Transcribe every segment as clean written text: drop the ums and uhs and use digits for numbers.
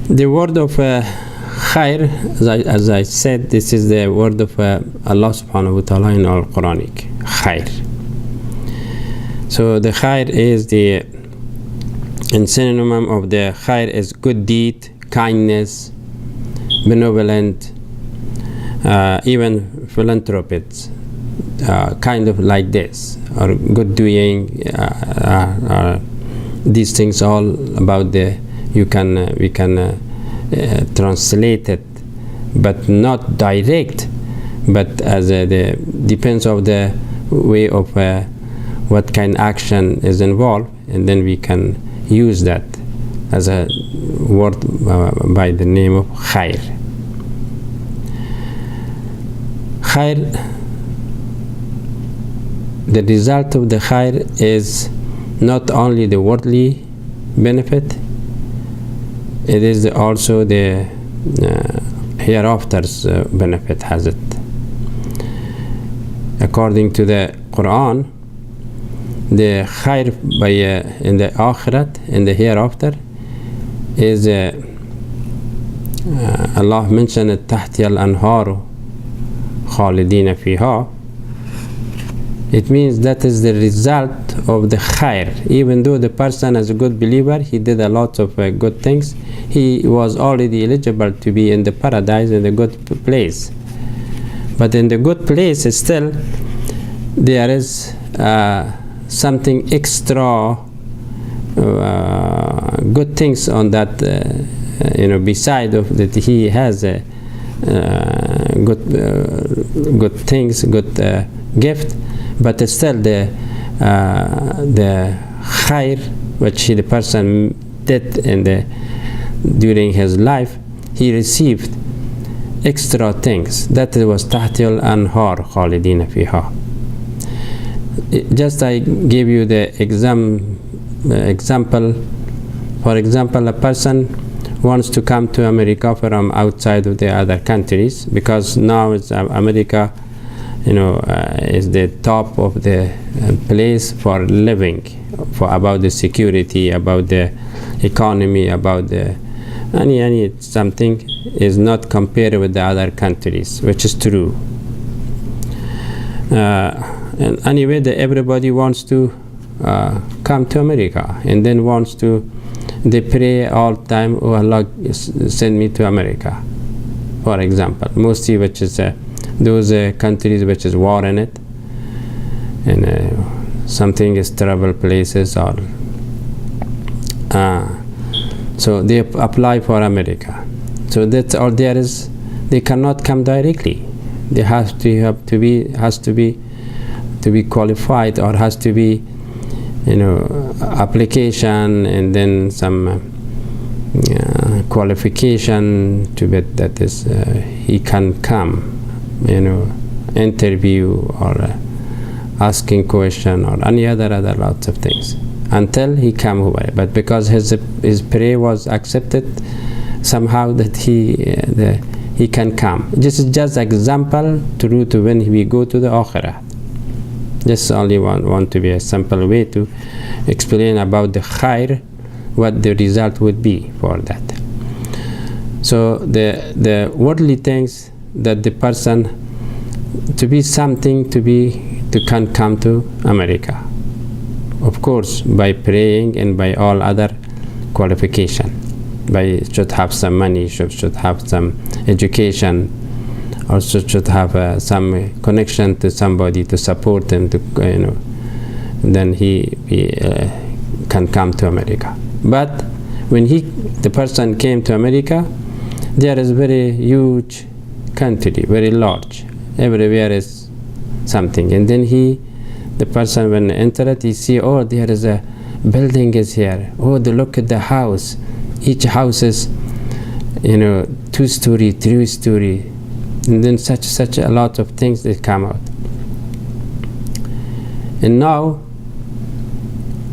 The word of khair, as I said, this is the word of Allah subhanahu wa ta'ala in our Quranic, khair. So the khair is the synonym of the khair is good deed, kindness, benevolent, even philanthropists, kind of like this, or good doing, these things all about the, we can translate it, but not direct, but as the depends of the way of what kind of action is involved, and then we can use that as a word by the name of khair. Khair, the result of the khair is not only the worldly benefit, it is also the hereafter's benefit has it. According to the Quran, the khair by in the akhirat, in the hereafter, is Allah mentioned tahti al-anharu khalidina fiha. It means that is the result of the khair. Even though the person is a good believer, he did a lot of good things, he was already eligible to be in the paradise, in the good place. But in the good place, still there is something extra good things on that, beside of that he has good things, good gift, but still the khair which the person did during his life, he received extra things. That was tahtil anhar khalidina fiha. Just I gave you the example. For example, a person wants to come to America from outside of the other countries, because now it's America, is the top of the place for living, for about the security, about the economy, about the any something is not compared with the other countries, which is true. And anyway, everybody wants to come to America, and then they pray all the time, oh Allah, send me to America, for example, mostly which is those countries which is war in it, and something is terrible places, or so they apply for America. So that's all there is. They cannot come directly. They has to be qualified, or has to be application, and then some qualification to be that is he can come, interview, or asking question, or any other lots of things, until he come away. But because his prayer was accepted somehow, that he can come. This is just example to when we go to the akhirah. Just only want to be a simple way to explain about the khair, what the result would be for that. So the worldly things that the person to be something to can come to America, of course, by praying and by all other qualification, by should have some money, should have some education, also should have some connection to somebody to support him, to then he can come to America. But when the person came to America, there is very huge country, very large, everywhere is something, and then the person when entered, he see, oh, there is a building is here, oh, look at the house, each house is 2-story, 3-story, and then such a lot of things that come out. And now,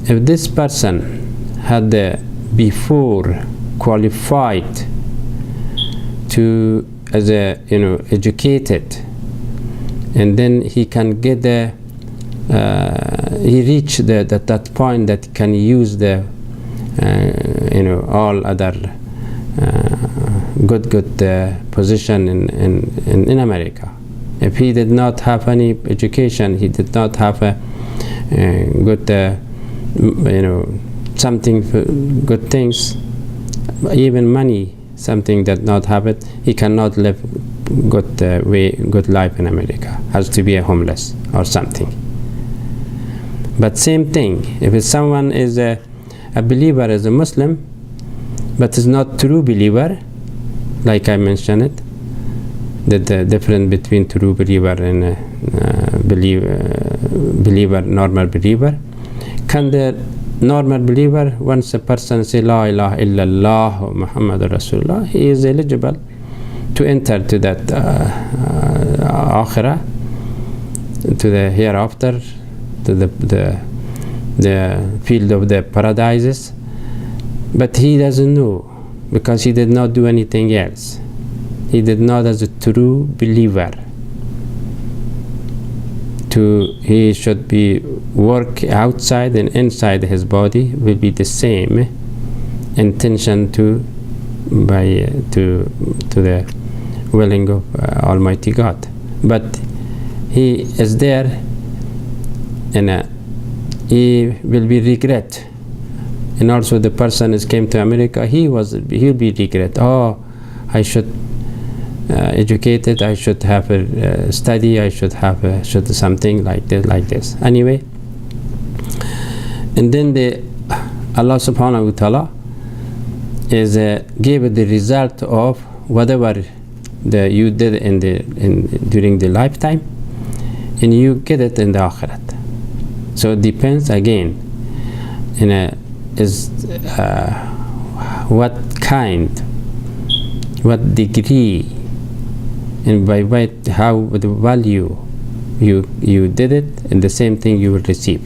if this person had before qualified to as educated, and then he can get he reached that point that can use all other good position in America. If he did not have any education, he did not have a good something good things, even money, something that not have it, he cannot live good life in America. Has to be a homeless or something. But same thing, if someone is a believer, is a Muslim, but is not true believer, like I mentioned it, that the difference between true believer and believer, normal believer. Can the normal believer, once a person say La ilaha illallah Muhammad Rasulullah, he is eligible to enter to that akhirah, to the hereafter, to the field of the paradises. But he doesn't know, because he did not do anything else. He did not, as a true believer, he should be work outside and inside his body will be the same intention to the willing of Almighty God. But he is there, and he will be regret. And also the person is came to America, he'll be regret. Oh, I should educated, I should have a study, I should have should something like this. Anyway, and then Allah subhanahu wa ta'ala is gave the result of whatever you did during the lifetime, and you get it in the akhirat. So it depends again what kind, what degree, and by how the value you did it, and the same thing you will receive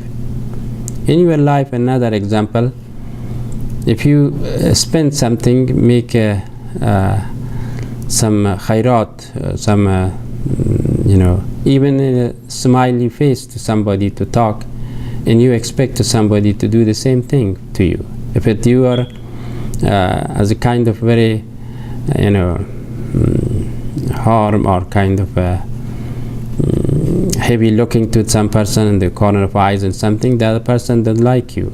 in your life. Another example, if you spend something, make some khairat, some even a smiley face to somebody to talk, and you expect somebody to do the same thing to you. If you are as a kind of very harm or kind of heavy looking to some person in the corner of eyes and something, the other person doesn't like you.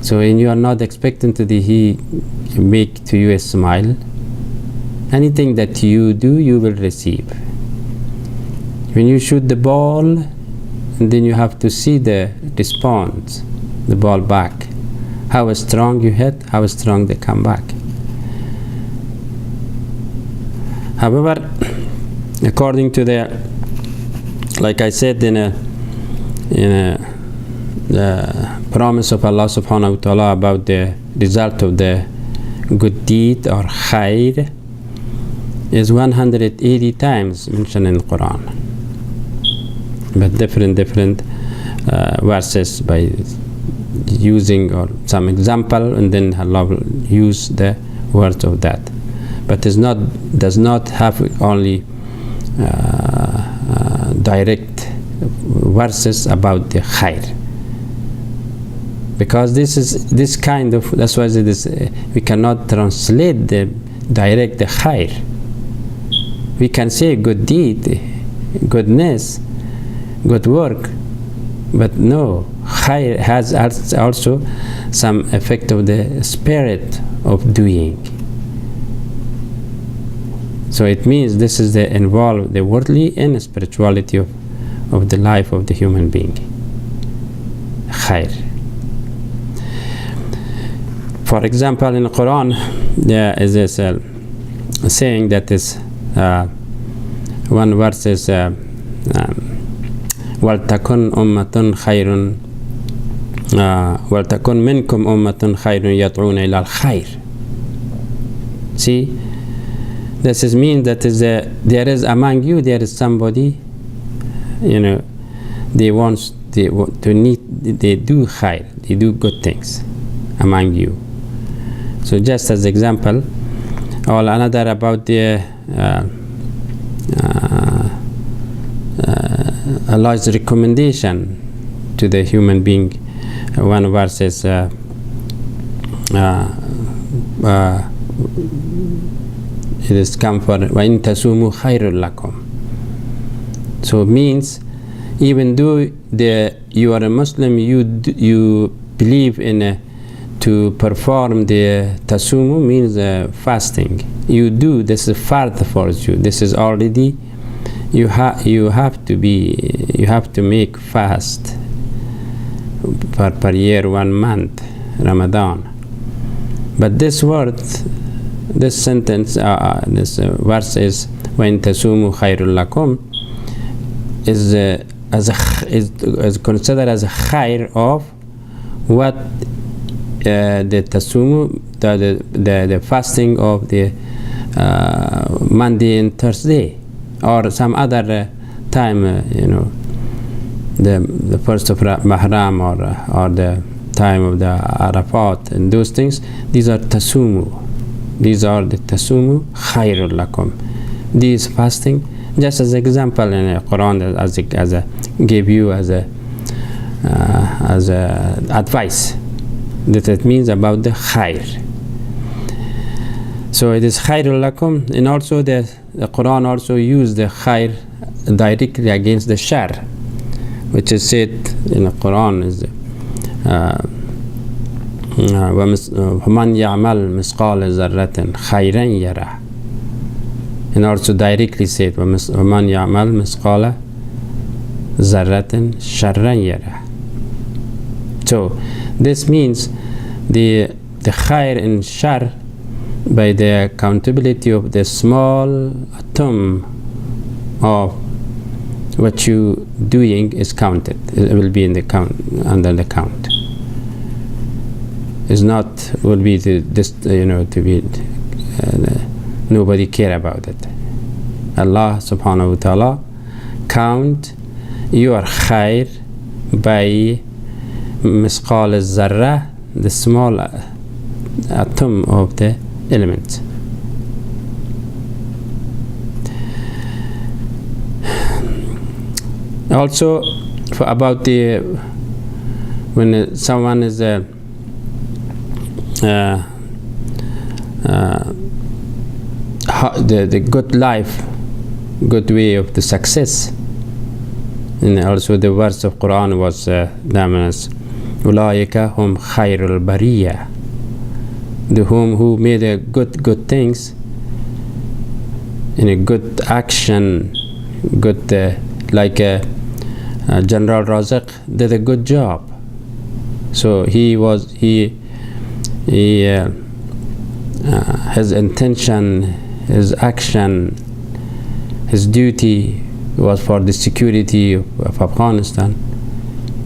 So and you are not expecting he make to you a smile. Anything that you do, you will receive. When you shoot the ball, and then you have to see the response, the ball back. How strong you hit, how strong they come back. However, according to like I said the promise of Allah subhanahu wa ta'ala about the result of the good deed or khair is 180 times mentioned in the Quran, but different verses by using or some example, and then Allah will use the words of that. But does not have only direct verses about the khair, because this kind of, that's why we cannot translate the direct the khair. We can say good deed, goodness, good work, but no, khair has also some effect of the spirit of doing. So it means this is involve the worldly and spirituality of the life of the human being. Khair. For example, in the Quran, there is a saying that is one verse is وَلْتَكُنْ أُمَّةٌ خَيْرٌ وَلْتَكُنْ مِنْكُمْ أُمَّةٌ خَيْرٌ يَدْعُونَ إِلَى الْخَيْرِ. See, this is mean that there is among you, there is somebody, they do khair, they do good things among you. So just as example, or another about the Allah's recommendation to the human being. One verse is it is come for وَإِن تَسُومُوا خَيْرٌ لَكُمْ. So it means even though you are a Muslim, you believe in to perform the tasumu means fasting. You do, this is fard for you. This is already you have to make fast per year 1 month, Ramadan. But this word, this sentence, this verse is وَإِن تَسُومُوا خَيْرٌ لَكُمْ is considered as a khair of what the tasumu, the fasting of the Monday and Thursday, or some other time, the first of Mahram or the time of the Arafat and those things. These are tasumu. These are the tasumu khairul lakum. These fasting, just as example in the Quran, as a give you as a advice that it means about the khair. So it is khairul lakum, and also the Quran also used the khair directly against the shar, which is said in the Quran is وَمَنْ يَعْمَلْ مِثْقَالَ ذَرَّةٍ خَيْرًا يَرَهُ, and also directly said وَمَنْ يَعْمَلْ مِثْقَالَ ذَرَّةٍ شَرًّا يَرَهُ. So this means the khair and shar, by the accountability of the small atom of what you doing is counted. It will be in the count, under the count. It's not will be to be nobody care about it. Allah subhanahu wa ta'ala count your khair by misqal al-zarra, the small atom of the element. Also about the when someone is the good life, good way of the success, and also the verse of Quran was as أولئك هم خير البرية, the who made a good things in a good action, good like General Razak did a good job. So his intention, his action, his duty was for the security of Afghanistan.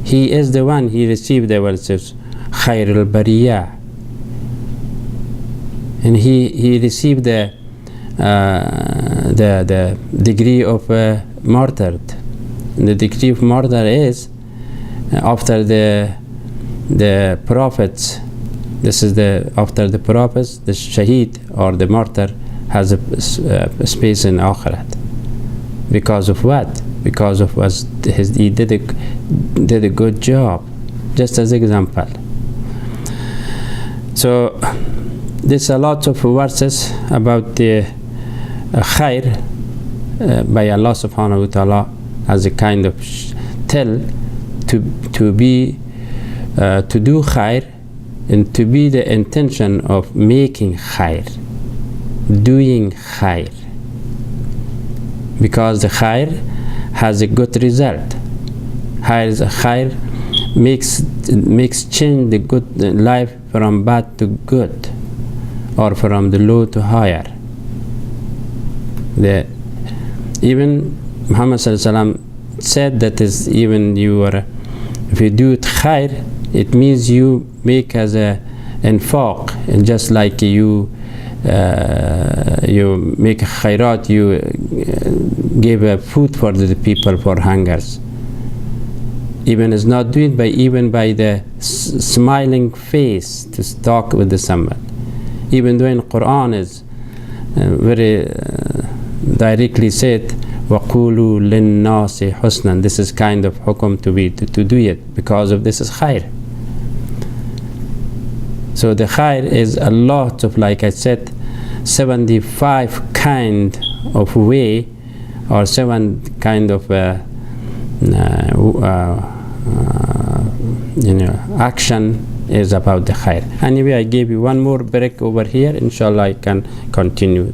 He is the one, he received the words of Khair al-Bariyah, and he received the degree of martyred. The degree of martyr is after the prophets. This is after the prophets, the shaheed or the martyr has a space in Akhirat. Because of what? Because of he did a good job. Just as example. So there's a lot of verses about the khair by Allah subhanahu wa ta'ala as a kind of tell to do khair, and to be the intention of making khair, doing khair, because the khair has a good result. Khair makes change the good life from bad to good, or from the low to higher. Even Muhammad sallallahu alaihi wasallam said that is even if you do it khair, it means you make as a infaq, and just like you make a khairat, you give food for the people for hungers. Even is not doing even by the smiling face to talk with someone. Even though in Quran is very directly said وَقُولُوا لِلنَّاسِ حُسْنًا. This is kind of hukum to do it, because of this is khair. So the khair is a lot of, like I said, 75 kind of way, or 7 kind of action is about the khair. Anyway, I gave you one more break over here. Inshallah, I can continue.